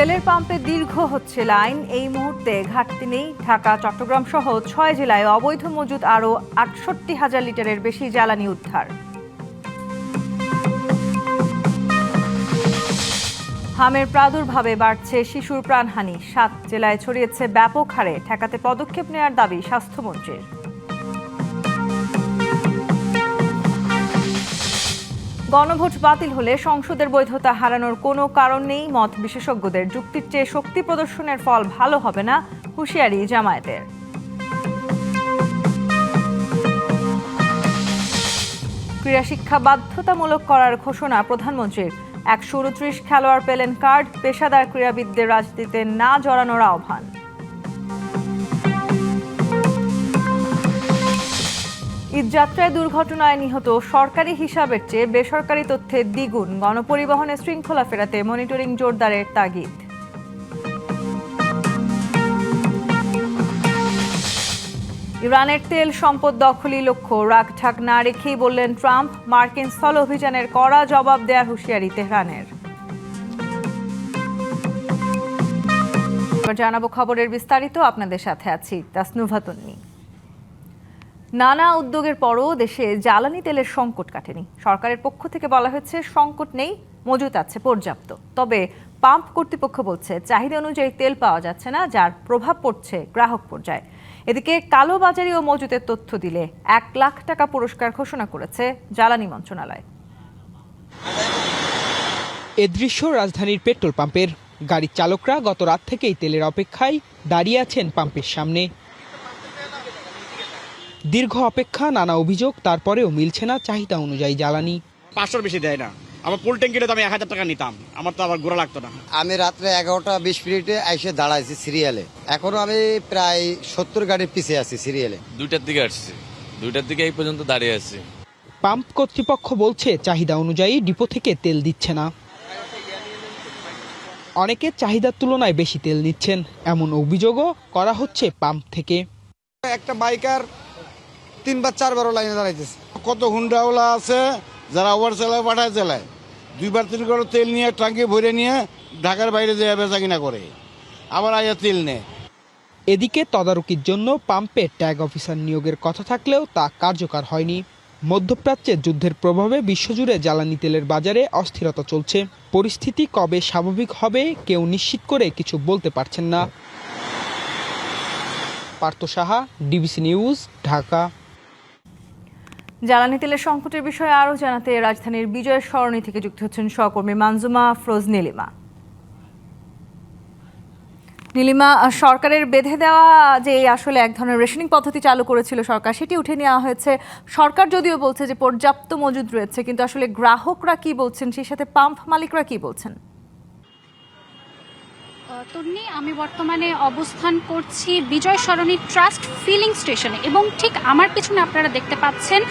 তেলের পাম্পে দীর্ঘ হচ্ছে লাইন। এই মুহূর্তে ঘাটতি নেই। ঢাকা, চট্টগ্রাম সহ ৬ জেলায় অবৈধ মজুদ আরও ৬৮,০০০ লিটারের বেশি জ্বালানি উদ্ধার। হামের প্রাদুর্ভাবে বাড়ছে শিশুর প্রাণহানি। ৭ জেলায় ছড়িয়েছে ব্যাপক হারে। ঠেকাতে পদক্ষেপ নেওয়ার দাবি স্বাস্থ্যমন্ত্রীর। গণভোট বাতিল হলে সংসদের বৈধতা হারানোর কোনো কারণ নেই মত বিশেষজ্ঞদের। যুক্তির চেয়ে শক্তি প্রদর্শনের ফল ভালো হবে না, হুঁশিয়ারি জামায়াতের। ক্রীড়া শিক্ষা বাধ্যতামূলক করার ঘোষণা প্রধানমন্ত্রীর। ১২৯ খেলোয়াড় পেলেন কার্ড। পেশাদার ক্রীড়াবিদদের রাজনীতিতে না জড়ানোর আহ্বান। ঈদযাত্রায় দুর্ঘটনায় নিহত সরকারি হিসাবের চেয়ে বেসরকারি তথ্যে দ্বিগুণ। গণপরিবহনে শৃঙ্খলা ফেরাতে মনিটরিং জোরদারের তাগিদ। ইরানের তেল সম্পদ দখলই লক্ষ্য। রাগঢাক না রেখেই বললেন ট্রাম্প। মার্কিন স্থল অভিযানের কড়া জবাব দেওয়ার হুঁশিয়ারি তেহরানের। জানাবো খবরের বিস্তারিত। আপনাদের সাথে আছি তাসনুভা তন্নি। নানা উদ্যোগের পরও দেশে জ্বালানি তেলের সংকট কাটেনি। সরকারের পক্ষ থেকে বলা হয়েছে সংকট নেই, মজুত আছে পর্যাপ্ত। তবে পাম্প কর্তৃপক্ষ বলছে চাহিদা অনুযায়ী তেল পাওয়া যাচ্ছে না, যার প্রভাব পড়ছে গ্রাহক পর্যায়ে। এদিকে কালোবাজারি ও মজুতের তথ্য দিলে ১ লাখ টাকা পুরস্কার ঘোষণা করেছে জ্বালানি মন্ত্রণালয়। এ দৃশ্য রাজধানীর পেট্রোল পাম্পের। গাড়ির চালকরা গত রাত থেকেই তেলের অপেক্ষায় দাঁড়িয়ে আছেন পাম্পের সামনে। দীর্ঘ অপেক্ষা, নানা অভিযোগ, তারপরেও মিলছে না চাহিদা অনুযায়ী জ্বালানি। ৫০০ বেশি দেয় না। আমার ফুল ট্যাঙ্কিটা তো আমি ১,০০০ টাকা নিতাম, আমার তো আবার ঘোরা লাগতো না। আমি রাত্রে 11টা 20 এসে দাঁড়াইছি সিরিয়ালে। এখনো আমি প্রায় 70 গাড়ির পিছিয়ে আছি সিরিয়ালে। 2টার দিকে আসছি, 2টার দিকে এই পর্যন্ত দাঁড়িয়ে আছি। পাম্প কর্তৃপক্ষ বলছে চাহিদা অনুযায়ী ডিপো থেকে তেল দিচ্ছে না। অনেকে চাহিদার তুলনায় বেশি তেল নিচ্ছেন, এমন অভিযোগও করা হচ্ছে পাম্প থেকে। একটা বাইকার 3 বার 4 বারও লাইনে দাঁড়াইতেছে। কত হুন্ডাওয়ালা আছে যারা ওভার চালায়, পাঠায় চালায়, 2 বার 3 বার তেল নিয়ে ট্যাঙ্কি ভরে নিয়ে ঢাকার বাইরে যেয়ে বেচা কিনা করে, আবার আয়া তেল নেয়। এদিকে তদারকির জন্য পাম্পে ট্যাগ অফিসার নিয়োগের কথা থাকলেও তা কার্যকর হয়নি। মধ্যপ্রাচ্যে যুদ্ধের প্রভাবে বিশ্বজুড়ে জ্বালানি তেলের বাজারে অস্থিরতা চলছে। পরিস্থিতি কবে স্বাভাবিক হবে কেউ নিশ্চিত করে কিছু বলতে পারছেন না। Partha Saha, DBC news, Dhaka. জ্বালানি তেলের সংকটের বিষয়ে আরও জানাতে রাজধানীর বিজয় সরণি থেকে যুক্ত হচ্ছেন সহকর্মী মানজুমা আফরোজ নীলিমা। নীলিমা, সরকারের বেঁধে দেওয়া যে আসলে এক ধরনের রেশনিং পদ্ধতি চালু করেছিল সরকার, সেটি উঠে নেওয়া হয়েছে। সরকার যদিও বলছে যে পর্যাপ্ত মজুদ রয়েছে, কিন্তু আসলে গ্রাহকরা কি বলছেন, সেই সাথে পাম্প মালিকরা কি বলছেন? তন্নি, আমি বর্তমানে অবস্থান করছি বিজয় সরণি ট্রাস্ট ফিলিং স্টেশনে এবং ঠিক আমার পিছনে আপনারা দেখতে পাচ্ছেন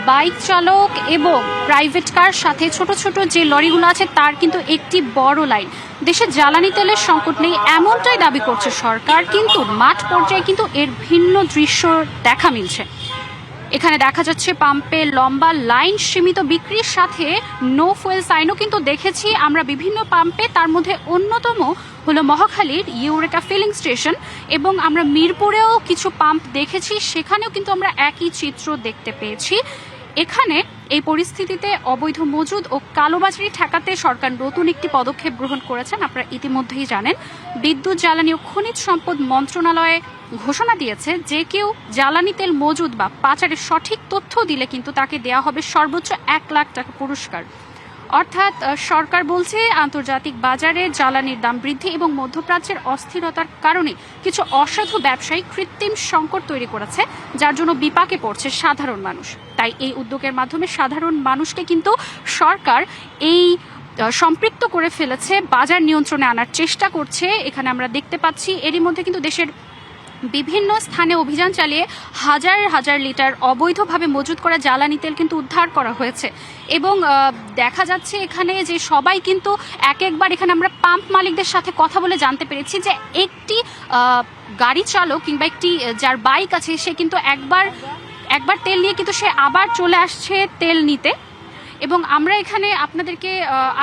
বাইক চালক এবং প্রাইভেট কার সাথে ছোট ছোট যে লরিগুলো আছে তার কিন্তু একটি বড় লাইন। দেশে জ্বালানি তেলের সংকট নেই এমনটাই দাবি করছে সরকার, কিন্তু মাঠ পর্যায়ে কিন্তু এর ভিন্ন দৃশ্য দেখা মিলছে। এখানে দেখা যাচ্ছে পাম্পে লম্বা লাইন, সীমিত বিক্রির সাথে নো ফুয়েল সাইনও কিন্তু দেখেছি আমরা বিভিন্ন পাম্পে। তার মধ্যে অন্যতম হলো মহাখালীর ইউরেকা ফিলিং স্টেশন এবং আমরা মিরপুরেও কিছু পাম্প দেখেছি, সেখানেও কিন্তু আমরা একই চিত্র দেখতে পেয়েছি। এখানে এই পরিস্থিতিতে অবৈধ মজুদ ও কালোবাজারি ঠেকাতে সরকার নতুন একটি পদক্ষেপ গ্রহণ করেছেন। আপনারা ইতিমধ্যেই জানেন, বিদ্যুৎ, জ্বালানি ও খনিজ সম্পদ মন্ত্রণালয়ে ঘোষণা দিয়েছে যে কেউ জ্বালানি তেল মজুদ বা পাচারের সঠিক তথ্য দিলে কিন্তু তাকে দেওয়া হবে সর্বোচ্চ ১ লাখ টাকা পুরস্কার। অর্থাৎ সরকার বলছে আন্তর্জাতিক বাজারে জ্বালানির দাম বৃদ্ধি এবং মধ্যপ্রাচ্যের অস্থিরতার কারণে কিছু অসাধু ব্যবসায়ী কৃত্রিম সংকট তৈরি করেছে, যার জন্য বিপাকে পড়ছে সাধারণ মানুষ। তাই এই উদ্যোগের মাধ্যমে সাধারণ মানুষকে কিন্তু সরকার এই সম্পৃক্ত করে ফেলেছে, বাজার নিয়ন্ত্রণে আনার চেষ্টা করছে। এখানে আমরা দেখতে পাচ্ছি এরই মধ্যে কিন্তু দেশের বিভিন্ন স্থানে অভিযান চালিয়ে হাজার হাজার লিটার অবৈধভাবে মজুত করা জ্বালানি তেল কিন্তু উদ্ধার করা হয়েছে এবং দেখা যাচ্ছে এখানে যে সবাই কিন্তু একবার এখানে আমরা পাম্প মালিকদের সাথে কথা বলে জানতে পেরেছি যে একটি গাড়ি চালক কিংবা একটি যার বাইক আছে সে কিন্তু একবার তেল নিয়ে কিন্তু সে আবার চলে আসছে তেল নিতে। এবং আমরা এখানে আপনাদেরকে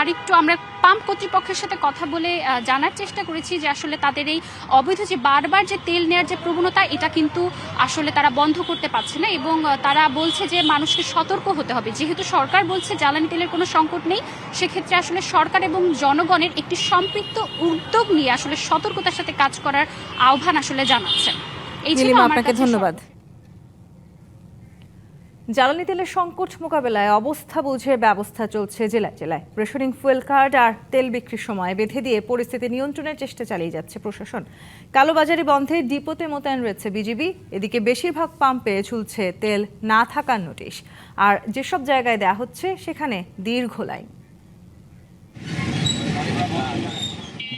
আরেকটু আমরা পাম্প কর্তৃপক্ষের সাথে কথা বলে জানার চেষ্টা করেছি যে আসলে তাদের এই অবৈধ যে বারবার যে তেল নেওয়ার যে প্রবণতা এটা কিন্তু আসলে তারা বন্ধ করতে পারছে না এবং তারা বলছে যে মানুষকে সতর্ক হতে হবে। যেহেতু সরকার বলছে জ্বালানি তেলের কোনো সংকট নেই, সেক্ষেত্রে আসলে সরকার এবং জনগণের একটি সম্পৃক্ত উদ্যোগ নিয়ে আসলে সতর্কতার সাথে কাজ করার আহ্বান আসলে জানাচ্ছেন। এই ছিল নীলিমা, আমার আপনাকে কাছে ধন্যবাদ। জ্বালানি তেলের সংকট মোকাবেলায় অবস্থা বুঝে ব্যবস্থা চলছে জেলায় জেলায়। রেশনিং ফুয়েল কার্ড আর তেল বিক্রির সময় বেঁধে দিয়ে পরিস্থিতি নিয়ন্ত্রণের চেষ্টা চালিয়ে যাচ্ছে প্রশাসন। কালোবাজারি বন্ধে ডিপোতে মোতায়েন রয়েছে বিজিবি। এদিকে বেশিরভাগ পাম্পে ঝুলছে তেল না থাকার নোটিশ, আর যেসব জায়গায় দেয়া হচ্ছে সেখানে দীর্ঘ লাইন।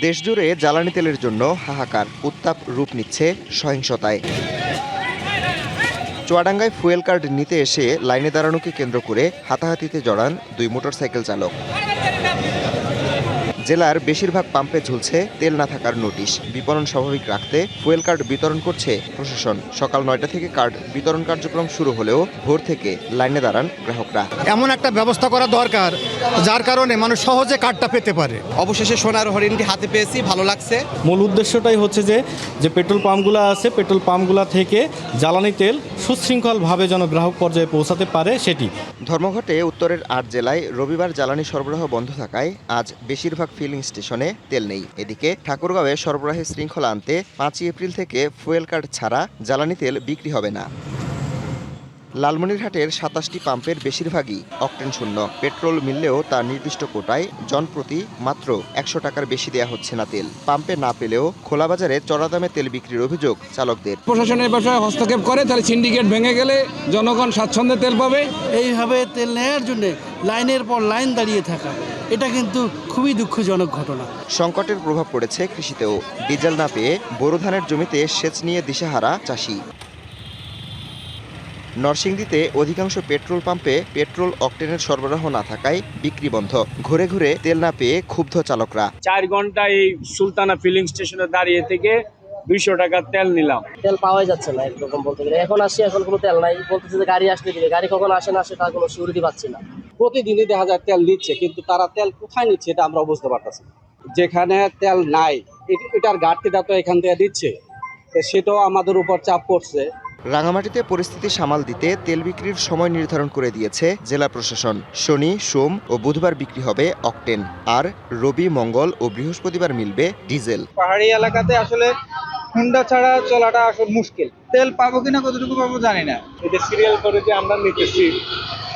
দেশজুড়ে জ্বালানি তেলের জন্য হাহাকার, উত্তাপ রূপ নিচ্ছে সহিংসতায়। চুয়াডাঙ্গায় ফুয়েল কার্ড নিতে এসে লাইনে দাঁড়ানোকে কেন্দ্র করে হাতাহাতিতে জড়ান দুই মোটরসাইকেল চালক। জেলার বেশিরভাগ পাম্পে ঝুলছে তেল না থাকার নোটিশ। বিপণন স্বাভাবিক রাখতে ফুয়েল কার্ড বিতরণ করছে প্রশাসন। সকাল 9টা থেকে কার্ড বিতরণ কার্যক্রম শুরু হলেও ভোর থেকে লাইনে দাঁড়ান গ্রাহকরা। এমন একটা ব্যবস্থা করা দরকার যার কারণে মানুষ সহজে কার্ডটা পেতে পারে। অবশেষে সোনার হরিণটি হাতে পেয়েছি, ভালো লাগছে। মূল উদ্দেশ্যটাই হচ্ছে যে পেট্রোল পাম্পগুলো আছে, পেট্রোল পাম্পগুলো থেকে জ্বালানি তেল সুশৃঙ্খলভাবে যেন গ্রাহক পর্যায়ে পৌঁছাতে পারে সেটি। ধর্মঘটে উত্তরের 8 জেলায় রবিবার জ্বালানি সরবরাহ বন্ধ থাকায় আজ বেশিরভাগ ফিলিং স্টেশনে তেল নেই। এদিকে ঠাকুরগাঁওয়ে সরবরাহের শৃঙ্খলা আনতে 5 এপ্রিল থেকে ফুয়েল কার্ড ছাড়া জ্বালানি তেল বিক্রি হবে না। লালমনিরহাটের 27টি পাম্পের বেশিরভাগই অকটেন শূন্য। পেট্রোল মিললেও তার নির্দিষ্ট কোটায় জনপ্রতি মাত্র 100 টাকার বেশি দেয়া হচ্ছে না তেল। পাম্পে না পেলেও খোলা বাজারে চড়া দামে তেল বিক্রির অভিযোগ চালকদের। প্রশাসনের বিষয়ে হস্তক্ষেপ করে তাহলে সিন্ডিকেট ভেঙে গেলে জনগণ স্বাচ্ছন্দ্যে তেল পাবে। এইভাবে তেল নেওয়ার জন্য লাইনের পর লাইন দাঁড়িয়ে থাকা, এটা কিন্তু খুবই দুঃখজনক ঘটনা। সংকটের প্রভাব পড়েছে কৃষিতেও। ডিজেল না পেয়ে বোরো ধানের জমিতে সেচ নিয়ে দিশেহারা চাষি। নরসিংদীতে অধিকাংশ পেট্রোল পাম্পে পেট্রোল অকটেনের সরবরাহ না থাকায় বিক্রি বন্ধ। ঘুরে ঘুরে তেল না পেয়ে ক্ষুব্ধ চালকরা। 4 ঘন্টা এই সুলতানা ফিলিং স্টেশনে দাঁড়িয়ে থেকে 200 টাকার তেল নিলাম। তেল পাওয়া যাচ্ছে না একরকম বলতে গেলে। এখন আসি, এখন কোনো তেল নাই, বলতেছে যে গাড়ি আসলে দিবে। গাড়ি কখন আসে না আসে তার কোনো সিউরিটি পাচ্ছি না। প্রতিদিনই দেখা যায় তেল দিচ্ছে, কিন্তু তারা তেল কোথায় নিচ্ছে এটা আমরা বুঝতে পারতেছি। যেখানে তেল নাই এটার ঘাটতিটা তো এখান থেকে দিচ্ছে, সেটাও আমাদের উপর চাপ পড়ছে। রাঙামাটিতে পরিস্থিতি সামাল দিতে তেল বিক্রির সময় নির্ধারণ করে দিয়েছে জেলা প্রশাসন। শনি, সোম ও বুধবার বিক্রি হবে অকটেন, আর রবি, মঙ্গল ও বৃহস্পতিবার মিলবে ডিজেল। পাহাড়ি এলাকাতে আসলে হুন্ডা ছাড়া চলাটা আসলে মুশকিল। তেল পাবো কিনা, কতটুকু পাবো জানি না। এটা সিরিয়াল করে যে আমরা নিতেছি,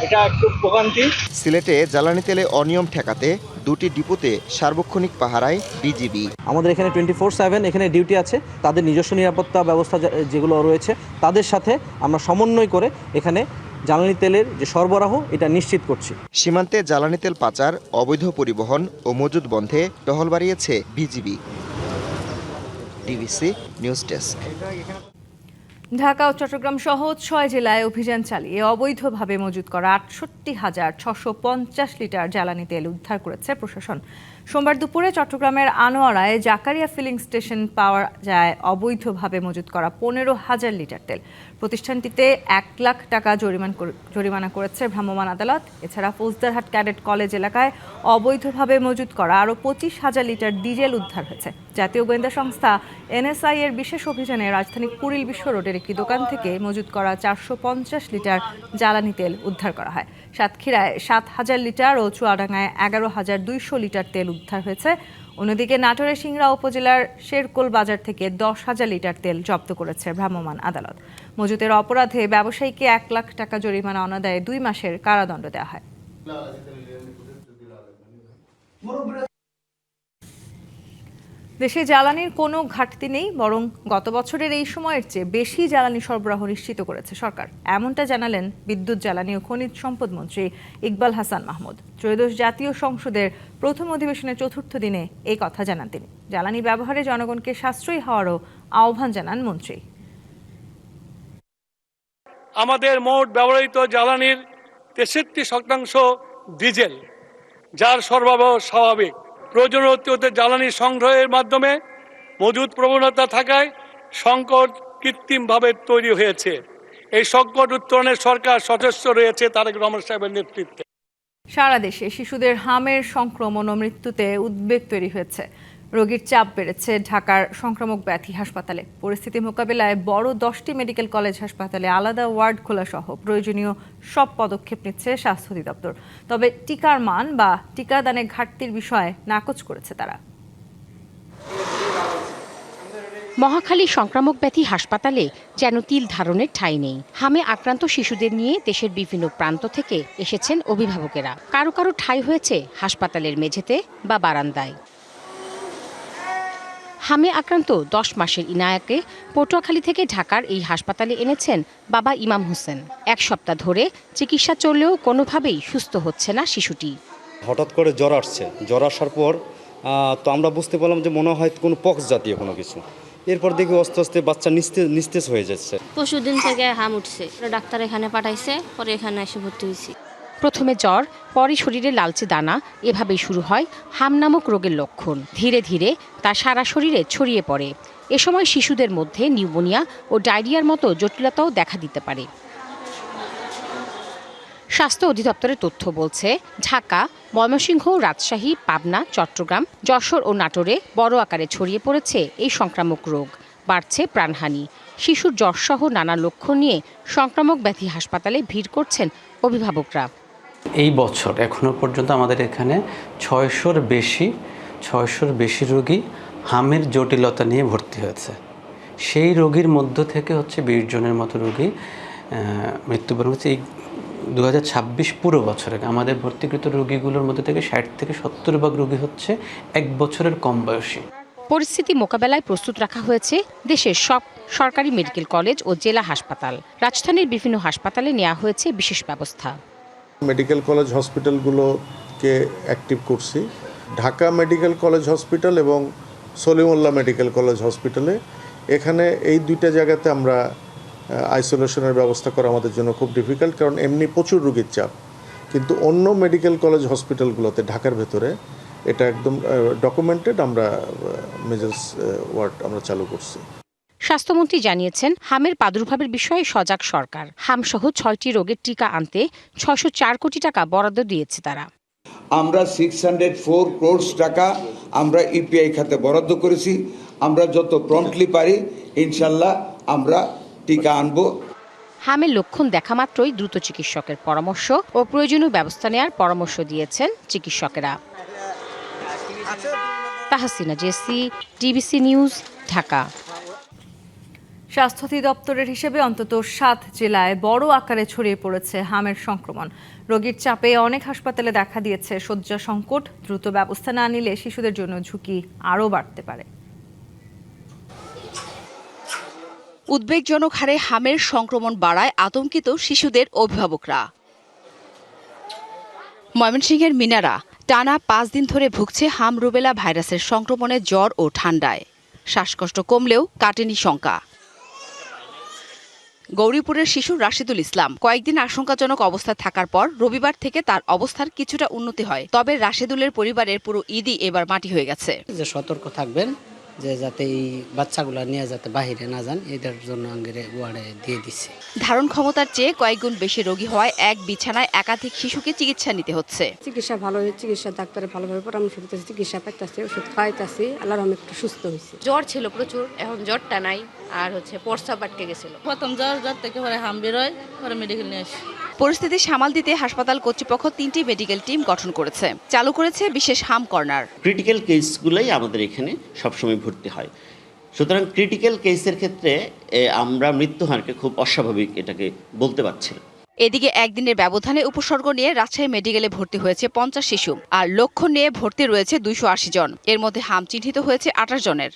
এটা একটু ভোগান্তি। সিলেটে জ্বালানি তেলে অনিয়ম ঠেকাতে 2টি ডিপোতে সার্বক্ষণিক পাহারায় বিজিবি। আমাদের এখানে 24/7 এখানে ডিউটি আছে। তাদের নিজস্ব নিরাপত্তা ব্যবস্থা যেগুলো রয়েছে তাদের সাথে আমরা সমন্বয় করে এখানে জ্বালানি তেলের যে সরবরাহ এটা নিশ্চিত করছি। সীমান্তে জ্বালানি তেল পাচার, অবৈধ পরিবহন ও মজুদ বন্ধে টহল বাড়িয়েছে BGB. DBC news desk. Dhaka ও চট্টগ্রাম সহ 6 জেলায় অভিযান চালিয়ে অবৈধভাবে মজুত করা 68,650 লিটার জ্বালানি তেল উদ্ধার করেছে প্রশাসন। সোমবার দুপুরে চট্টগ্রামের আনোয়ারায় জাকারিয়া ফিলিং স্টেশন পাওয়া যায় অবৈধভাবে মজুত করা 15,000 লিটার তেল। প্রতিষ্ঠানটিতে 1 লাখ টাকা জরিমানা করেছে ভ্রাম্যমাণ আদালত। এছাড়া ফৌজদারহাট ক্যাডেট কলেজ এলাকায় অবৈধভাবে মজুত করা আরও 25,000 লিটার ডিজেল উদ্ধার হয়েছে। জাতীয় গোয়েন্দা সংস্থা এনএসআই এর বিশেষ অভিযানে রাজধানী কুড়িল বিশ্ব রোডের একটি দোকান থেকে মজুত করা 450 লিটার জ্বালানি তেল উদ্ধার করা হয়। সাতক্ষীরায় 7,000 লিটার ও চুয়াডাঙ্গায় 11,200 লিটার তেল উদ্ধার হয়েছে। অন্যদিকে নাটোরের সিংড়া উপজেলার শেরকোল বাজার থেকে 10,000 লিটার তেল জব্দ করেছে ভ্রাম্যমাণ আদালত। মজুতের অপরাধে ব্যবসায়ীকে 1 লাখ টাকা জরিমানা অনাদায়ে 2 মাসের কারাদণ্ড দেওয়া হয়। দেশে জ্বালানির কোনো ঘাটতি নেই, বরং গত বছরের এই সময়ের চেয়ে বেশি জ্বালানি সরবরাহ নিশ্চিত করেছে সরকার। এমনটা জানালেন বিদ্যুৎ, জ্বালানি ও খনিজ সম্পদ মন্ত্রী ইকবাল হাসান মাহমুদ। ত্রয়োদশ জাতীয় সংসদের প্রথম অধিবেশনের 4র্থ দিনে এই কথা জানান তিনি। জ্বালানি ব্যবহারে জনগণকে সাশ্রয়ী হওয়ারও আহ্বান জানান মন্ত্রী। আমাদের মোট ব্যবহৃত জ্বালানির 63% ডিজেল, যার সরবরাহ স্বাভাবিক। প্রয়োজনীয় জ্বালানি সংগ্রহের মাধ্যমে মজুদ প্রবণতা থাকায় সংকট কৃত্রিমভাবে তৈরি হয়েছে। এই সংকট উত্তরণে সরকার সচেষ্ট রয়েছে তারেক রহমান সাহেবের নেতৃত্বে। সারা দেশে শিশুদের হামের সংক্রমণ ও মৃত্যুতে উদ্বেগ তৈরি হয়েছে। রোগীর চাপ বেড়েছে ঢাকার সংক্রামক ব্যাধি হাসপাতালে। পরিস্থিতি মোকাবিলায় বড় 10টি মেডিকেল কলেজ হাসপাতালে আলাদা ওয়ার্ড খোলা সহ প্রয়োজনীয় সব পদক্ষেপ নিচ্ছে স্বাস্থ্য অধিদপ্তর। তবে টিকার মান বা টিকাদানের ঘাটতির বিষয়ে নাকচ করেছে তারা। মহাখালী সংক্রামক ব্যাধি হাসপাতালে যেন তিল ধারণের ঠাঁই নেই। হামে আক্রান্ত শিশুদের নিয়ে দেশের বিভিন্ন প্রান্ত থেকে এসেছেন অভিভাবকেরা। কারো কারো ঠাঁই হয়েছে হাসপাতালের মেঝেতে বা বারান্দায়। হামে আক্রান্ত 10 মাসের ইনায়াকে পটুয়াখালী থেকে ঢাকার এই হাসপাতালে এনেছেন বাবা ইমাম হোসেন। 1 সপ্তাহ ধরে চিকিৎসা চললেও কোনোভাবেই সুস্থ হচ্ছে না শিশুটি। হঠাৎ করে জ্বর আসছে, জ্বর আসার পর তো আমরা বুঝতে পারলাম যে মনে হয় কোনো পক্স জাতীয় কোনো কিছু। এরপর দেখি আস্তে আস্তে বাচ্চা নিস্তেজ হয়ে যাচ্ছে। পরশুদিন থেকে হাম উঠছে, ডাক্তার এখানে পাঠাইছে, পরে এখানে এসে ভর্তি হয়েছি। প্রথমে জ্বর, পরে শরীরে লালচে দানা, এভাবেই শুরু হয় হাম নামক রোগের লক্ষণ। ধীরে ধীরে তা সারা শরীরে ছড়িয়ে পড়ে। এ সময় শিশুদের মধ্যে নিউমোনিয়া ও ডায়রিয়ার মতো জটিলতাও দেখা দিতে পারে। স্বাস্থ্য অধিদপ্তরের তথ্য বলছে, ঢাকা, ময়মনসিংহ, রাজশাহী, পাবনা, চট্টগ্রাম, যশোর ও নাটোরে বড় আকারে ছড়িয়ে পড়েছে এই সংক্রামক রোগ। বাড়ছে প্রাণহানি। শিশুর জ্বরসহ নানা লক্ষণ নিয়ে সংক্রামক ব্যাধি হাসপাতালে ভিড় করছেন অভিভাবকরা। এই বছর এখনো পর্যন্ত আমাদের এখানে 600-র বেশি রোগী হামের জটিলতা নিয়ে ভর্তি হয়েছে। সেই রোগীর মধ্য থেকে 20 জনের মতো রোগী মৃত্যুবরণ হচ্ছে। এই 2026 পুরো বছরে আমাদের ভর্তিকৃত রোগীগুলোর মধ্যে থেকে 60 থেকে 70 ভাগ রোগী হচ্ছে 1 বছরের কম বয়সী। পরিস্থিতি মোকাবেলায় প্রস্তুত রাখা হয়েছে দেশের সব সরকারি মেডিকেল কলেজ ও জেলা হাসপাতাল। রাজধানীর বিভিন্ন হাসপাতালে নেওয়া হয়েছে বিশেষ ব্যবস্থা। মেডিকেল কলেজ হসপিটালগুলোকে অ্যাক্টিভ করছি। ঢাকা মেডিকেল কলেজ হসপিটাল এবং সলিমুল্লাহ মেডিকেল কলেজ হসপিটালে, এখানে এই দুইটা জায়গাতে আমরা আইসোলেশনের ব্যবস্থা করা আমাদের জন্য খুব ডিফিকাল্ট, কারণ এমনি প্রচুর রোগীর চাপ। কিন্তু অন্য মেডিকেল কলেজ হসপিটালগুলোতে ঢাকার ভেতরে এটা একদম ডকুমেন্টেড, আমরা মেজর্স ওয়ার্ড আমরা চালু করছি। স্বাস্থ্যমন্ত্রী জানিয়েছেন, হামের প্রাদুর্ভাবের বিষয়ে সজাগ সরকার। হামসহ 6টি রোগের টিকা আনতে 604 কোটি টাকা বরাদ্দ দিয়েছে তারা। আমরা 604 crore টাকা আমরা ইপিআই খাতে বরাদ্দ করেছি। আমরা যত প্রম্পটলি পারি ইনশাল্লাহ আমরা টিকা আনবো। হামের লক্ষণ দেখা মাত্রই দ্রুত চিকিৎসকের পরামর্শ ও প্রয়োজনীয় ব্যবস্থা নেওয়ার পরামর্শ দিয়েছেন চিকিৎসকেরা। Tahsina Jessy, DBC news, Dhaka. স্বাস্থ্য অধিদপ্তরের হিসেবে অন্তত 7 জেলায় বড় আকারে ছড়িয়ে পড়েছে হামের সংক্রমণ। রোগীর চাপে অনেক হাসপাতালে দেখা দিয়েছে শয্যা সংকট। দ্রুত ব্যবস্থা না নিলে শিশুদের জন্য ঝুঁকি আরও বাড়তে পারে। উদ্বেগজনক হারে হামের সংক্রমণ বাড়ায় আতঙ্কিত শিশুদের অভিভাবকরা। ময়মনসিংহের মিনারা টানা 5 দিন ধরে ভুগছে হাম রুবেলা ভাইরাসের সংক্রমণে জ্বর ও ঠান্ডায়। শ্বাসকষ্ট কমলেও কাটেনি শঙ্কা। গৌরীপুরের শিশু রাশিদুল ইসলাম কয়েকদিন আশঙ্কাজনক অবস্থায় থাকার পর রবিবার থেকে তার অবস্থার কিছুটা উন্নতি হয়। তবে রাশিদুলের পরিবারের পুরো ঈদই এবার মাটি হয়ে গেছে। যে সতর্ক থাকবেন, যে যাতে এই বাচ্চাগুলো নিয়ে যাতে বাহিরে না যান, এটার জন্য আঙ্গিরে ওয়ার্ডে দিয়ে দিচ্ছে। ধারণ ক্ষমতার চেয়ে কয়েক গুণ বেশি রোগী হওয়ায় এক বিছানায় একাধিক শিশুকে চিকিৎসা নিতে হচ্ছে। চিকিৎসা ভালো হয়েছে, চিকিৎসা ডাক্তারে ভালোভাবে পরামর্শ দিতেছে, চিকিৎসা পাইতেছে, ওষুধ খাওয়াইতেছি। আল্লাহর রহমতে একটু সুস্থ হয়েছে। জ্বর ছিল প্রচুর, এখন জ্বরটা নাই। আর প্রস্রাব আটকে গেছিল। প্রথম জ্বর থেকে পরে হাম বেরোয়, পরে মেডিকেল নিয়ে আসি। পরিস্থিতি সামাল দিতে হাসপাতাল কর্তৃপক্ষ 3টি মেডিকেল টিম গঠন করেছে। চালু করেছে বিশেষ হাম কর্নার। ক্রিটিক্যাল কেসগুলোই আমাদের এখানে সবসময় ভর্তি হয়। সুতরাং ক্রিটিক্যাল কেসের ক্ষেত্রে আমরা মৃত্যু হারকে খুব অস্বাভাবিক এটাকে বলতে পারছি না। এদিকে একদিনের ব্যবধানে উপসর্গ নিয়ে রাজশাহী মেডিকেলে ভর্তি হয়েছে 50 শিশু, আর লক্ষণ নিয়ে ভর্তি রয়েছে 280 জন। এর মধ্যে হাম চিহ্নিত হয়েছে 28 জনের।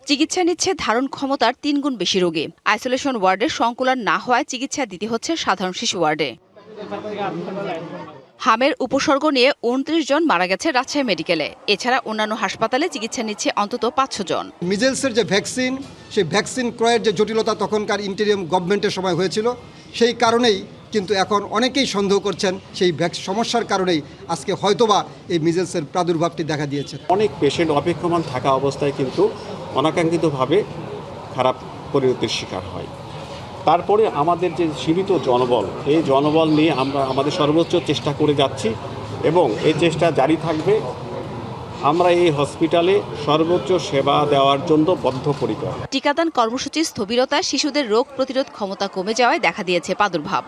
চিকিৎসা নিচ্ছে ধারণ ক্ষমতার 3 গুণ বেশি রোগী। আইসোলেশন ওয়ার্ডে সংকুলান না হওয়ায় চিকিৎসা দিতে হচ্ছে সাধারণ শিশু ওয়ার্ডে। হামের উপসর্গ নিয়ে 29 জন মারা গেছে রাজশাহী মেডিকেলে। এছাড়া অন্যান্য হাসপাতালে চিকিৎসা নিচ্ছে অন্তত 500 জন। মিজেলসের যে ভ্যাকসিন, সেই ভ্যাকসিন ক্রয়ের যে জটিলতা তখনকার ইন্টেরিয়াম গভর্নমেন্টের সময় হয়েছিল, সেই কারণেই কিন্তু এখন অনেকেই সন্দেহ করছেন সেই সমস্যার কারণেই আজকে হয়তোবা এই মিজেলসের প্রাদুর্ভাবটি দেখা দিয়েছে। অনেক পেশেন্ট অপেক্ষমান থাকা অবস্থায় কিন্তু অনাকাঙ্ক্ষিতভাবে খারাপ পরিণতির শিকার হয়। তারপরে আমাদের যে সীমিত জনবল, এই জনবল নিয়ে আমরা আমাদের সর্বোচ্চ চেষ্টা করে যাচ্ছি এবং এই চেষ্টা জারি থাকবে। আমরা এই হসপিটালে সর্বোচ্চ সেবা দেওয়ার জন্য বদ্ধপরিকর। টিকাদান কর্মসূচির স্থবিরতা শিশুদের রোগ প্রতিরোধ ক্ষমতা কমে যাওয়ায় দেখা দিয়েছে প্রাদুর্ভাব।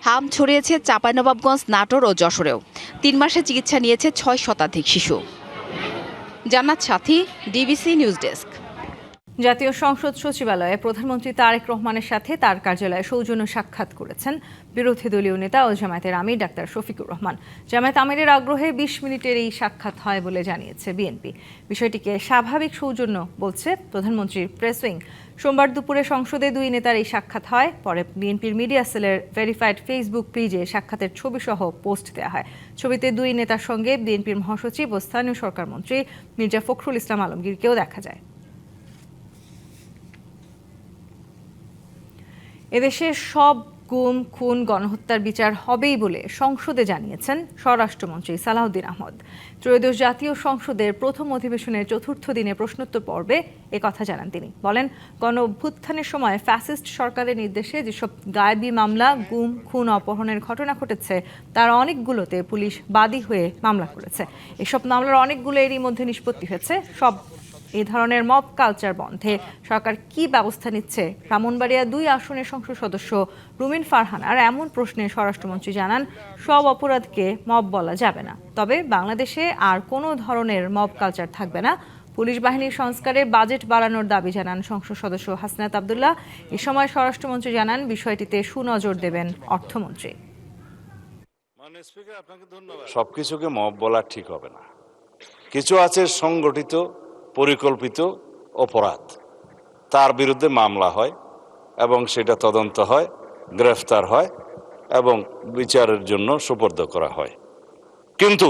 হাম ছড়িয়েছে চাঁপাইনবাবগঞ্জ, নাটোর ও যশোরেও। 3 মাসে চিকিৎসা নিয়েছে 6 শতাধিক শিশু। জান্নাত সাথী, ডিবিসি নিউজ ডেস্ক। জাতীয় সংসদ সচিবালয়ে প্রধানমন্ত্রী তারেক রহমানের সাথে তার কার্যালয়ে সৌজন্য সাক্ষাৎ করেছেন বিরোধী দলীয় নেতা ও জামায়াতের আমির ডাক্তার শফিকুর রহমান। জামায়াত আমিরের আগ্রহে 20 মিনিটের এই সাক্ষাৎ হয় বলে জানিয়েছে বিএনপি। বিষয়টিকে স্বাভাবিক সৌজন্য বলছে প্রধানমন্ত্রীর প্রেস উইং। সোমবার দুপুরে সংসদে 2 নেতার এই সাক্ষাৎ হয়। পরে বিএনপির মিডিয়া সেলের ভেরিফাইড ফেসবুক পেজে সাক্ষাতের ছবিসহ পোস্ট দেওয়া হয়। ছবিতে 2 নেতার সঙ্গে বিএনপির মহাসচিব ও স্থানীয় সরকার মন্ত্রী মির্জা ফখরুল ইসলাম আলমগীরকেও দেখা যায়। এদেশে সব গুম, খুন, গণহত্যার বিচার হবেই বলে সংসদে জানিয়েছেন স্বরাষ্ট্রমন্ত্রী সালাউদ্দিন আহমদ। ত্রয়োদশ জাতীয় সংসদের প্রথম অধিবেশনের 4র্থ দিনে প্রশ্নোত্তর পর্বে একথা জানান তিনি। বলেন, গণ অভ্যুত্থানের সময় ফ্যাসিস্ট সরকারের নির্দেশে যেসব গায়েবী মামলা, গুম, খুন, অপহরণের ঘটনা ঘটেছে তার অনেকগুলোতে পুলিশ বাদী হয়ে মামলা করেছে। এসব মামলার অনেকগুলো এরই মধ্যে নিষ্পত্তি হয়েছে। সব এই ধরনের মব কালচার বন্ধে সরকার কি ব্যবস্থা নিচ্ছে? ব্রাহ্মণবাড়িয়া 2 আসনের সংসদ সদস্য রুমিন ফারহানার এমন প্রশ্নে স্বরাষ্ট্রমন্ত্রী জানান, সব অপরাধকে মব বলা যাবে না, তবে বাংলাদেশে আর কোনো ধরনের মব কালচার থাকবে না। পুলিশ বাহিনীর সংস্কারে বাজেট বাড়ানোর দাবি জানান সংসদ সদস্য হাসনাত আব্দুল্লাহ। এ সময় স্বরাষ্ট্রমন্ত্রী জানান, বিষয়টিতে সুনজর দেবেন অর্থমন্ত্রী। সবকিছুকে মব বলা ঠিক হবে না। কিছু আছে সংগঠিত পরিকল্পিত অপরাধ, তার বিরুদ্ধে মামলা হয় এবং সেটা তদন্ত হয়, গ্রেফতার হয় এবং বিচারের জন্য সুপর্দ করা হয়। কিন্তু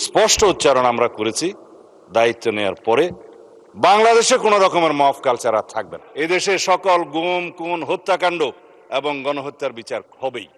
স্পষ্ট উচ্চারণ আমরা করেছি দায়িত্ব নেওয়ার পরে, বাংলাদেশে কোনো রকমের মব কালচার আর থাকবে না। এদেশে সকল গুম, খুন, হত্যাকাণ্ড এবং গণহত্যার বিচার হবেই।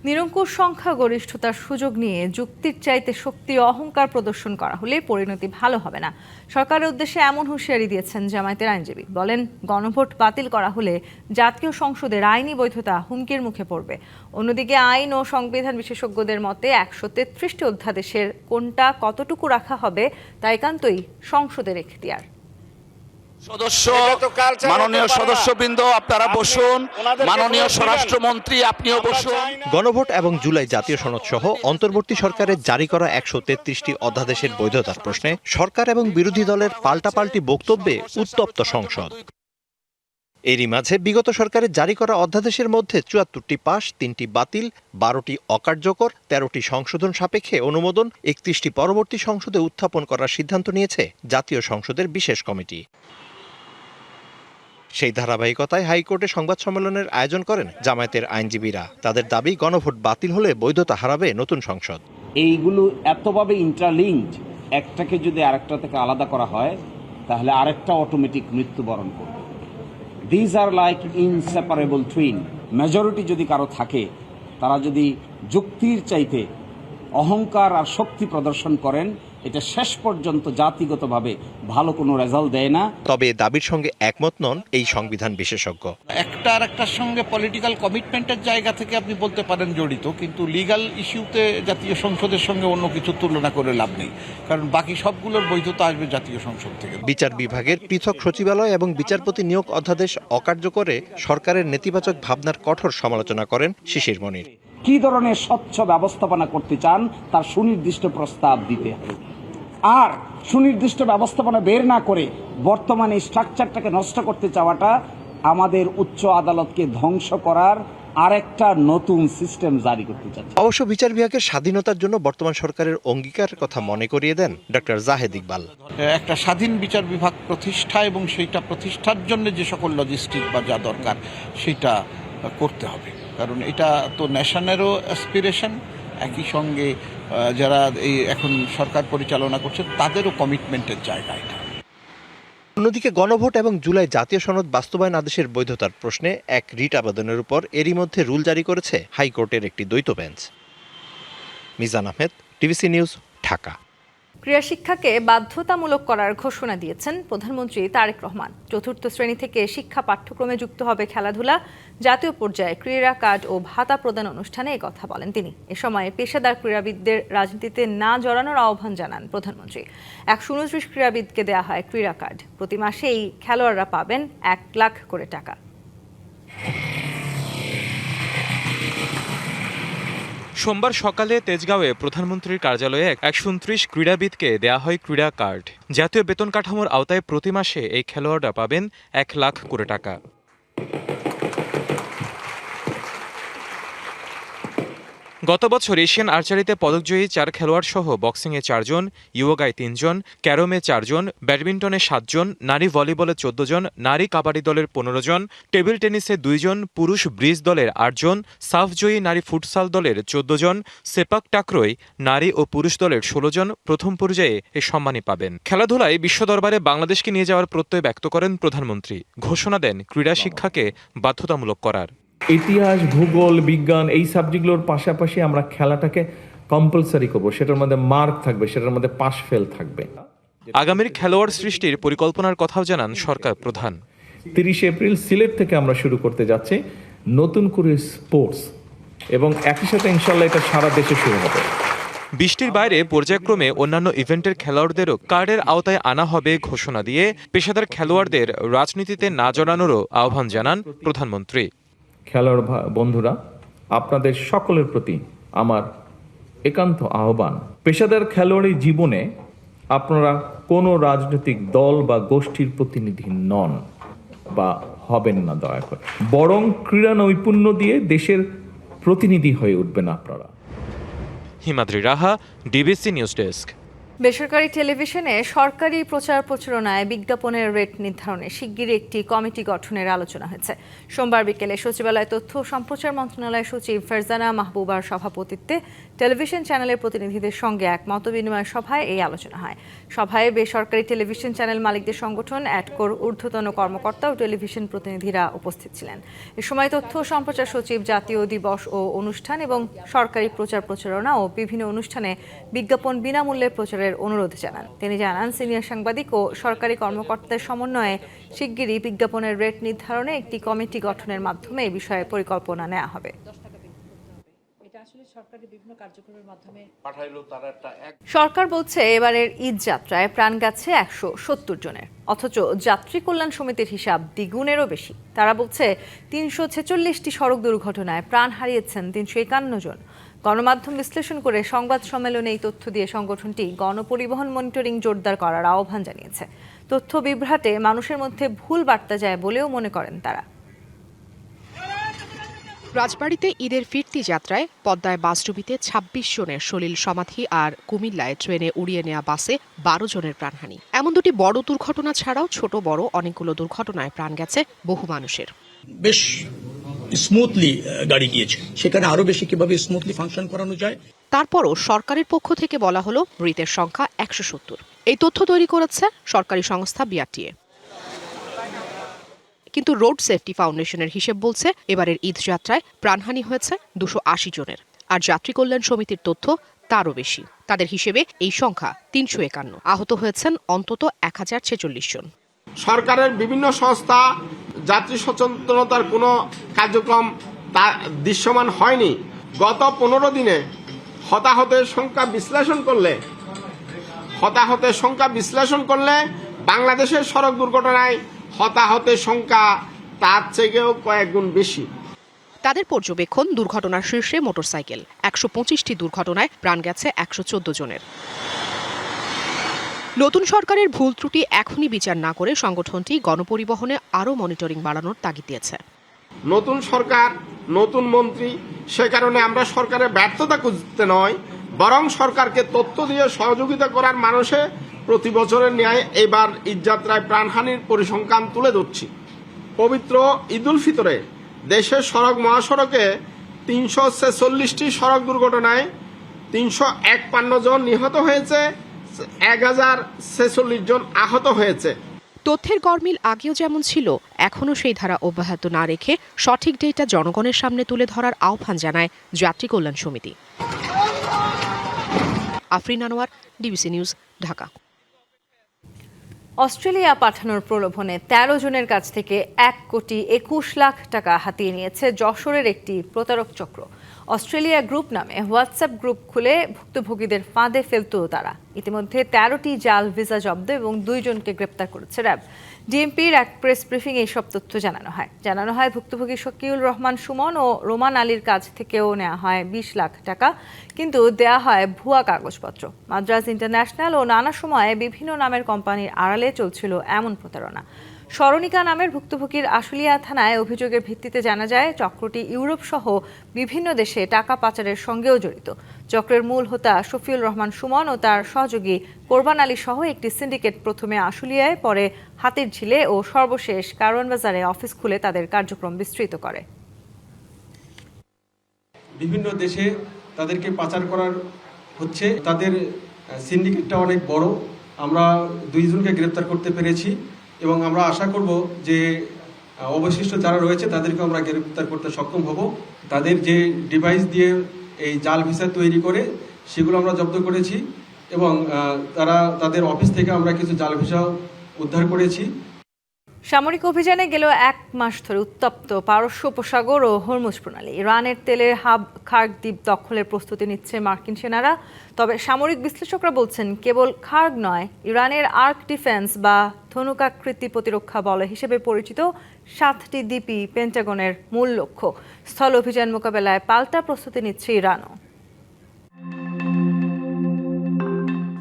নিরঙ্কুশ সংখ্যাগরিষ্ঠতার সুযোগ নিয়ে যুক্তির চাইতে শক্তি অহংকার প্রদর্শন করা হলে পরিণতি ভালো হবে না। সরকারের উদ্দেশ্যে এমন হুঁশিয়ারি দিয়েছেন জামায়াতের আইনজীবী। বলেন, গণভোট বাতিল করা হলে জাতীয় সংসদের আইনি বৈধতা হুমকির মুখে পড়বে। অন্যদিকে আইন ও সংবিধান বিশেষজ্ঞদের মতে 133টি অধ্যাদেশের কোনটা কতটুকু রাখা হবে তা একান্তই সংসদের এখতিয়ার। মাননীয় সদস্যবৃন্দ, আপনারা বসুন। মাননীয় স্বরাষ্ট্রমন্ত্রী, আপনিও বসুন। গণভোট এবং জুলাই জাতীয় সনদ সহ অন্তর্বর্তী সরকারের জারি করা 133টি অধ্যাদেশের বৈধতার প্রশ্নে সরকার এবং বিরোধী দলের পাল্টাপাল্টি বক্তব্যে উত্তপ্ত সংসদ। এরই মাঝে বিগত সরকারের জারি করা অধ্যাদেশের মধ্যে 74টি পাস, 3টি বাতিল, 12টি অকার্যকর, 13টি সংশোধন সাপেক্ষে অনুমোদন, 31টি পরবর্তী সংসদে উত্থাপন করার সিদ্ধান্ত নিয়েছে জাতীয় সংসদের বিশেষ কমিটি। সেই ধারাবাহিকতায় হাইকোর্টে সংবাদ সম্মেলনের আয়োজন করেন জামায়াতের আইনজীবীরা। তাদের দাবি, গণভোট বাতিল হলে বৈধতা হারাবে নতুন সংসদ। এইগুলো এতভাবে ইন্টারলিঙ্কড, একটাকে যদি আরেকটা থেকে আলাদা করা হয় তাহলে আরেকটা অটোমেটিক মৃত্যুবরণ করবে। These are like inseparable twin. Majority যদি কারো থাকে, তারা যদি যুক্তির চাইতে অহংকার আর শক্তি প্রদর্শন করেন, এটা শেষ পর্যন্ত জাতিগতভাবে ভালো কোনো রেজাল্ট দেয় না। তবে দাবির সঙ্গে একমত নন এই সংবিধান বিশেষজ্ঞ। একটা আর একটার সঙ্গে পলিটিক্যাল কমিটমেন্টের জায়গা থেকে আপনি বলতে পারেন জড়িত, কিন্তু লিগ্যাল ইস্যুতে জাতীয় সংসদের সঙ্গে অন্য কিছু তুলনা করে লাভ নেই, কারণ বাকি সবগুলোর বৈধতা আসবে জাতীয় সংসদ থেকে। বিচার বিভাগের পৃথক সচিবালয় এবং বিচারপতি নিয়োগ অধ্যাদেশ অকার্যকরে সরকারের নেতিবাচক ভাবনার কঠোর সমালোচনা করেন শিশির মনির। কি ধরনের স্বচ্ছ ব্যবস্থাপনা করতে চান তার সুনির্দিষ্ট প্রস্তাব দিতে হবে। আর সুনির্দিষ্ট ব্যবস্থাপনা বের না করে বর্তমানে স্ট্রাকচারটাকে নষ্ট করতে চাওয়াটা আমাদের উচ্চ আদালতকে ধ্বংস করার আরেকটা নতুন সিস্টেম জারি করতে চাচ্ছে। অবশ্য বিচার বিভাগের স্বাধীনতার জন্য বর্তমান সরকারের অঙ্গীকার কথা মনে করিয়ে দেন ডক্টর জাহেদ ইকবাল। একটা স্বাধীন বিচার বিভাগ প্রতিষ্ঠা এবং সেইটা প্রতিষ্ঠার জন্য যে সকল লজিস্টিক বা যা দরকার সেটা করতে হবে, কারণ এটা তো ন্যাশনেরও অ্যাসপিরেশন, একই সঙ্গে যারা এই এখন সরকার পরিচালনা করছে তাদেরও কমিটমেন্টের জায়গা এটা। অন্যদিকে গণভোট এবং জুলাই জাতীয় সনদ বাস্তবায়ন আদেশের বৈধতার প্রশ্নে এক রিট আবেদনের উপর এরই মধ্যে রুল জারি করেছে হাইকোর্টের একটি দ্বৈত bench. Mizan Ahmed, TVC news, Dhaka. ক্রীড়া শিক্ষাকে বাধ্যতামূলক করার ঘোষণা দিয়েছেন প্রধানমন্ত্রী তারেক রহমান। ৪র্থ শ্রেণী থেকে শিক্ষা পাঠ্যক্রমে যুক্ত হবে খেলাধুলা। জাতীয় পর্যায়ে ক্রীড়া কার্ড ও ভাতা প্রদান অনুষ্ঠানে কথা বলেন তিনি। এ সময় পেশাদার ক্রীড়াবিদদের রাজনীতিতে না জড়ানোর আহ্বান জানান প্রধানমন্ত্রী। ১২৯ ক্রীড়াবিদকে দেওয়া হয় ক্রীড়া কার্ড। প্রতি মাসে এই খেলোয়াড়রা পাবেন ১ লাখ করে টাকা। সোমবার সকালে তেজগাঁওয়ে প্রধানমন্ত্রীর কার্যালয়ে ১২৯ ক্রীড়াবিদকে দেয়া হয় ক্রীড়া কার্ড। জাতীয় বেতন কাঠামোর আওতায় প্রতি মাসে এই খেলোয়াড়রা পাবেন ১ লাখ করে টাকা। গত বছর এশিয়ান আর্চারিতে পদকজয়ী ৪ খেলোয়াড় সহ বক্সিংয়ে ৪ জন, ইয়োগায় ৩ জন, ক্যারমে ৪ জন, ব্যাডমিন্টনে ৭ জন, নারী ভলিবলে ১৪ জন, নারী কাবাডি দলের ১৫ জন, টেবিল টেনিসে ২ জন, পুরুষ ব্রিজ দলের ৮ জন, সাফজয়ী নারী ফুটসাল দলের ১৪ জন, সেপাক টাকরোয় নারী ও পুরুষ দলের ১৬ জন প্রথম পর্যায়ে এ সম্মানী পাবেন। খেলাধুলায় বিশ্ব দরবারে বাংলাদেশকে নিয়ে যাওয়ার প্রত্যয় ব্যক্ত করেন প্রধানমন্ত্রী। ঘোষণা দেন ক্রীড়া শিক্ষাকে বাধ্যতামূলক করার। ইতিহাস, ভূগোল, বিজ্ঞান এই সাবজেক্টগুলোর পাশাপাশি আমরা খেলাটাকে কম্পালসারি করব, সেটার মধ্যে মার্ক থাকবে, সেটার মধ্যে পাস ফেল থাকবে। আগামীর খেলোয়াড় সৃষ্টির পরিকল্পনার কথাও জানান সরকার প্রধান। ৩০ এপ্রিল সিলেট থেকে আমরা শুরু করতে যাচ্ছি নতুন করে স্পোর্টস, এবং একই সাথে ইনশাল্লাহ এটা সারা দেশে শুরু হবে। বৃষ্টির বাইরে পর্যায়ক্রমে অন্যান্য ইভেন্টের খেলোয়াড়দেরও কার্ডের আওতায় আনা হবে ঘোষণা দিয়ে পেশাদার খেলোয়াড়দের রাজনীতিতে না জড়ানোরও আহ্বান জানান প্রধানমন্ত্রী। খেলোয়াড় বন্ধুরা, আপনাদের সকলের প্রতি আমার একান্ত আহ্বান, পেশাদার খেলোয়াড়ি জীবনে আপনারা কোনো রাজনৈতিক দল বা গোষ্ঠীর প্রতিনিধি নন বা হবেন না দয়া করে, বরং ক্রীড়া নৈপুণ্য দিয়ে দেশের প্রতিনিধি হয়ে উঠবেন আপনারা। হিমাদ্রি রাহা, ডিবিসি নিউজ ডেস্ক। বেসরকারি টেলিভিশনে সরকারি প্রচার প্রচারণায় বিজ্ঞাপনের রেট নির্ধারণে শিগগিরই একটি কমিটি গঠনের আলোচনা হয়েছে। সোমবার বিকেলে সচিবালয় তথ্য ও সম্প্রচার মন্ত্রণালয়ের সচিব ফারজানা মাহবুবার সভাপতিত্বে টেলিভিশন চ্যানেলের প্রতিনিধিদের সঙ্গে এক মতবিনিময় সভায় এই আলোচনা হয়। সভায় বেসরকারি টেলিভিশন চ্যানেল মালিকদের সংগঠন অ্যাডকোর ঊর্ধ্বতন কর্মকর্তা ও টেলিভিশন প্রতিনিধিরা উপস্থিত ছিলেন। এ সময় তথ্য ও সম্প্রচার সচিব জাতীয় দিবস ও অনুষ্ঠান এবং সরকারি প্রচার প্রচারণা ও বিভিন্ন অনুষ্ঠানে বিজ্ঞাপন বিনামূল্যে প্রচারের অনুরোধ জানান। তিনি জানান, সিনিয়র সাংবাদিক ও সরকারি কর্মকর্তাদের সমন্বয়ে শিগগিরই বিজ্ঞাপনের রেট নির্ধারণে একটি কমিটি গঠনের মাধ্যমে এই বিষয়ে পরিকল্পনা নেওয়া হবে। সরকার বলছে এবারের ঈদ যাত্রায় প্রাণ গেছে ১৭০ জনের, অথচ যাত্রী কল্যাণ সমিতির হিসাব দ্বিগুণেরও বেশি। তারা বলছে ৩৪৬টি সড়ক দুর্ঘটনায় প্রাণ হারিয়েছেন ৩৫১ জন। গণমাধ্যম বিশ্লেষণ করে সংবাদ সম্মেলনে এই তথ্য দিয়ে সংগঠনটি গণপরিবহন মনিটরিং জোরদার করার আহ্বান জানিয়েছে। তথ্য বিভ্রাটে মানুষের মধ্যে ভুল বার্তা যায় বলেও মনে করেন তারা। রাজবাড়ীতে ঈদের ফিরতি যাত্রায় পদ্মায় বাসডুবিতে ২৬ জনের সলিল সমাধি আর কুমিল্লায় ট্রেনে উড়িয়ে নেওয়া বাসে ১২ জনের প্রাণহানি। এমন দুটি বড় দুর্ঘটনা ছাড়াও ছোট বড় অনেকগুলো দুর্ঘটনায় প্রাণ গেছে বহু মানুষের। বেশ স্মুথলি গাড়ি গিয়েছে, সেখানে আরো বেশি কিভাবে স্মুথলি ফাংশন করানো যায়। তারপরও সরকারের পক্ষ থেকে বলা হলো মৃতের সংখ্যা ১৭০। এই তথ্য তৈরি করেছে সরকারি সংস্থা বিআরটিএ। কিন্তু রোড সেফটি ফাউন্ডেশনের হিসেব বলছে এবারের ঈদ যাত্রায় প্রাণহানি হয়েছে ২৮০ জনের, আর যাত্রী কল্যাণ সমিতির তথ্য তারও বেশি। তাদের হিসেবে এই সংখ্যা ৩৫১। আহত হয়েছেন অন্তত ১০৪৬ জন। সরকারের বিভিন্ন সংস্থা যাত্রী সচেতনতার কোনো কার্যক্রম তা দৃশ্যমান হয়নি। গত ১৫ দিনে হতাহতের সংখ্যা বিশ্লেষণ করলে বাংলাদেশের সড়ক দুর্ঘটনায় হতাহতের সংখ্যা তার থেকেও কয়েক গুণ বেশি। তাদের পর্যবেক্ষণ, দুর্ঘটনার শীর্ষে মোটরসাইকেল। ১২৫টি দুর্ঘটনায় প্রাণ গেছে ১১৪ জনের। নতুন সরকারের ভুল ত্রুটি এখনই বিচার না করে সংগঠনটি গণপরিবহনে আরও মনিটরিং বাড়ানোর তাগিদ দিয়েছে। নতুন সরকার, নতুন মন্ত্রী, সে কারণে আমরা সরকারের ব্যর্থতা খুঁজতে নয়, বরং সরকারকে তথ্য দিয়ে সহযোগিতা করার মানুষে প্রতি বছরের ন্যায় এবার ঈদযাত্রায় প্রাণহানির পরিসংখ্যান তুলে ধরছি। পবিত্র ঈদুল ফিতরে দেশের সড়ক মহাসড়কে ৩৪৬টি সড়ক দুর্ঘটনায় ৩৫১ জন নিহত হয়েছে, ১০৪৬ জন আহত হয়েছে। তথ্যের গরমিল আগেও যেমন ছিল, এখনও সেই ধারা অব্যাহত না রেখে সঠিক ডেটা জনগণের সামনে তুলে ধরার আহ্বান জানায় যাত্রী কল্যাণ সমিতি। Afrin Anwar, DBC news, Dhaka. Australia পাঠানোর প্রলোভনে ১৩ জনের কাছ থেকে ১,২১,০০,০০০ টাকা হাতিয়ে নিয়েছে যশোরের একটি প্রতারক চক্র। অস্ট্রেলিয়া গ্রুপ নামে হোয়াটসঅ্যাপ গ্রুপ খুলে ভুক্তভোগীদের ফাঁদে ফেলত তারা। ইতিমধ্যে ১৩টি জাল ভিসা জব্দ এবং ২ জনকে গ্রেপ্তার করেছে র্যাব। ডিএমপির এক প্রেস ব্রিফিংয়ে এইসব তথ্য জানানো হয় ভুক্তভোগী শকিউল রহমান সুমন ও রোমান আলীর কাছ থেকেও নেওয়া হয় ২০ লাখ টাকা, কিন্তু দেয়া হয় ভুয়া কাগজপত্র। মাদ্রাজ ইন্টারন্যাশনাল ও নানা সময়ে বিভিন্ন নামের কোম্পানির আড়ালে চলছিল এমন প্রতারণা। স্মরণিকা নামের ভুক্তভোগীর আশুলিয়া থানায় অভিযোগের ভিত্তিতে জানা যায় চক্রটি ইউরোপ সহ বিভিন্ন দেশে টাকা পাচারের সঙ্গেও জড়িত। চক্রের মূল হোতা শফিউল রহমান সুমন ও তার সহযোগী কোরবান আলী সহ একটি সিন্ডিকেট প্রথমে আশুলিয়ায়, পরে হাতিরঝিলে ও সর্বশেষ কারওয়ান বাজারে অফিস খুলে তাদের কার্যক্রম বিস্তৃত করে। বিভিন্ন দেশে তাদেরকে পাচার করার হচ্ছে, তাদের সিন্ডিকেটটা অনেক বড়। আমরা 2 জনকে গ্রেপ্তার করতে পেরেছি এবং আমরা আশা করব যে অবশিষ্ট যারা রয়েছে তাদেরকে আমরা গ্রেপ্তার করতে সক্ষম হব। তাদের যে ডিভাইস দিয়ে এই জাল ভিসা তৈরি করে সেগুলো আমরা জব্দ করেছি এবং তাদের অফিস থেকে আমরা কিছু জাল ভিসা উদ্ধার করেছি। সামরিক অভিযানে গেল 1 মাস ধরে উত্তপ্ত পারস্য উপসাগর ও হরমুজ প্রণালী। ইরানের তেলের হাব খার্গ দ্বীপ দখলের প্রস্তুতি নিচ্ছে মার্কিন সেনারা। তবে সামরিক বিশ্লেষকরা বলছেন কেবল খার্গ নয়, ইরানের আর্ক ডিফেন্স বা ধনুকাকৃতি প্রতিরক্ষা বল হিসেবে পরিচিত 7টি দ্বীপই পেন্টাগনের মূল লক্ষ্য। স্থল অভিযান মোকাবেলায় পাল্টা প্রস্তুতি নিচ্ছে ইরানও।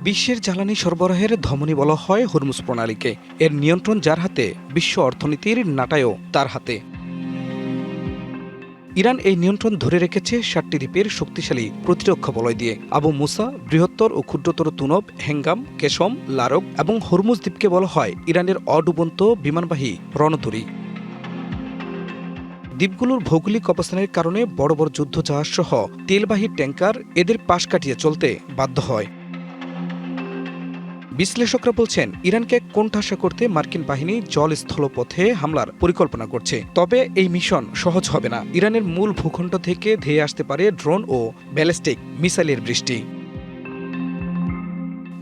বিশ্বের জ্বালানি সরবরাহের ধমনী বলা হয় হরমুজ প্রণালীকে। এর নিয়ন্ত্রণ যার হাতে, বিশ্ব অর্থনীতির নাটায়ও তার হাতে। ইরান এই নিয়ন্ত্রণ ধরে রেখেছে 7টি দ্বীপের শক্তিশালী প্রতিরক্ষা বলয় দিয়ে। আবু মুসা, বৃহত্তর ও ক্ষুদ্রতর তুনব, হেঙ্গাম, কেশম, লারক এবং হরমুজ দ্বীপকে বলা হয় ইরানের অডুবন্ত বিমানবাহী রণতরী। দ্বীপগুলোর ভৌগোলিক অবস্থানের কারণে বড় বড় যুদ্ধজাহাজ সহ তেলবাহী ট্যাঙ্কার এদের পাশ কাটিয়ে চলতে বাধ্য হয়। বিশ্লেষকরা বলছেন ইরানকে কোণঠাসা করতে মার্কিন বাহিনী জল স্থলপথে হামলার পরিকল্পনা করছে। তবে এই মিশন সহজ হবে না। ইরানের মূল ভূখণ্ড থেকে ধেয়ে আসতে পারে ড্রোন ও ব্যালিস্টিক মিসাইলের বৃষ্টি।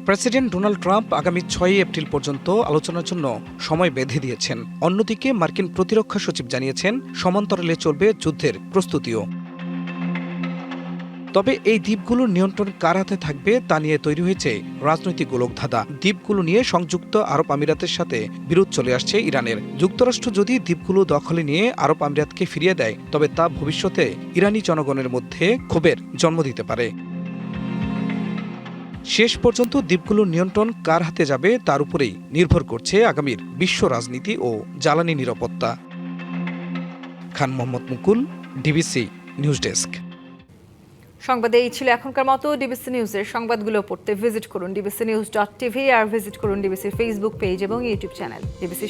প্রেসিডেন্ট ডোনাল্ড ট্রাম্প আগামী 6 এপ্রিল পর্যন্ত আলোচনার জন্য সময় বেঁধে দিয়েছেন। অন্যদিকে মার্কিন প্রতিরক্ষা সচিব জানিয়েছেন সমান্তরালে চলবে যুদ্ধের প্রস্তুতিও। তবে এই দ্বীপগুলোর নিয়ন্ত্রণ কার হাতে থাকবে তা নিয়ে তৈরি হয়েছে রাজনৈতিক গোলকধাঁধা। দ্বীপগুলো নিয়ে সংযুক্ত আরব আমিরাতের সাথে বিরোধ চলে আসছে ইরানের। যুক্তরাষ্ট্র যদি দ্বীপগুলো দখলে নিয়ে আরব আমিরাতকে ফিরিয়ে দেয় তবে তা ভবিষ্যতে ইরানি জনগণের মধ্যে ক্ষোভের জন্ম দিতে পারে। শেষ পর্যন্ত দ্বীপগুলোর নিয়ন্ত্রণ কার হাতে যাবে তার উপরেই নির্ভর করছে আগামীর বিশ্ব রাজনীতি ও জ্বালানি নিরাপত্তা। খান মোহাম্মদ মুকুল, ডিবিসি নিউজ ডেস্ক। সংবাদে এই ছিল এখনকার মতো। ডিবিসি নিউজের সংবাদগুলো পড়তে ভিজিট করুন dbcnews.tv আর ভিজিট করুন ডিবিসির ফেসবুক পেজ এবং ইউটিউব চ্যানেল। ডিবিসি